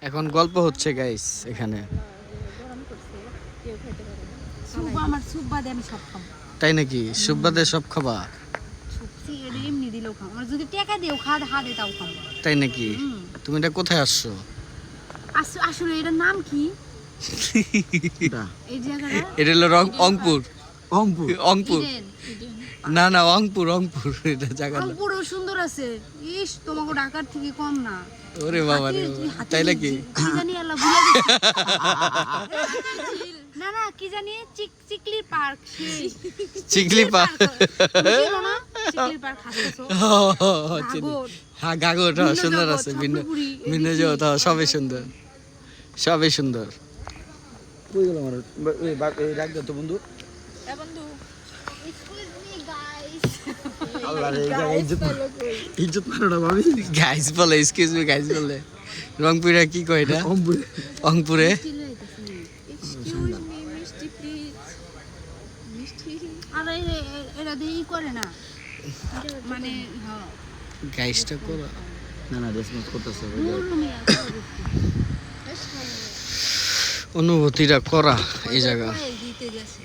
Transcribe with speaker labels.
Speaker 1: এখন গল্প হচ্ছে গাইস এখানে।
Speaker 2: সুপ আমার সুপ বাদে আমি সব খাবো।
Speaker 1: তাই নাকি? সুব্বাদে সব খাবা?
Speaker 2: সত্যি এটা এমনি দিলেও খাবো, আমার যদি টাকা দিও হাতে তাও খাবো।
Speaker 1: তাই নাকি? তুমি এটা কোথায় আসছো?
Speaker 2: আসলে এটার নাম কি এই জায়গাটা?
Speaker 1: এটা হলো অংপুর।
Speaker 3: অঙ্কুর
Speaker 1: অংপুর না না, অংপুর অংপুর এটা জায়গা না।
Speaker 2: রংপুরও সুন্দর আছে। ইস তোমাকে ঢাকার থেকে কম না।
Speaker 1: ওরে বাবা রে, তাই নাকি?
Speaker 2: কি জানি আল্লাহ ভুলে গেছি। না না কি জানি Chikli park
Speaker 1: Chikli park.
Speaker 2: Chikli park হাসছো।
Speaker 1: হ্যাঁ গাগর সুন্দর আছে, ভিন্ন ভিন্ন জগৎ, সবই সুন্দর, সবই সুন্দর।
Speaker 3: কই গেল আমার এই রাখ দে তো বন্ধু।
Speaker 2: Excuse me guys.
Speaker 3: আল্লাহ রে, এই জায়গায় ইজ্জত মারো না ভাবি।
Speaker 1: গাইস বলে, এক্সকিউজ মি গাইস বলে। রংপুরে কি কয় এটা?
Speaker 3: অঙ্কুর
Speaker 1: অংপুরে
Speaker 4: এক্সকিউজ মি মিষ্টি প্লিজ মিষ্টি
Speaker 2: আরে এরা দিয়ে করে না মানে হ্যাঁ
Speaker 1: গাইসটা করো।
Speaker 3: না না রেসপন্স করতেছে
Speaker 1: অনুভূতিটা করা এই জায়গা।
Speaker 2: দিতে গেছে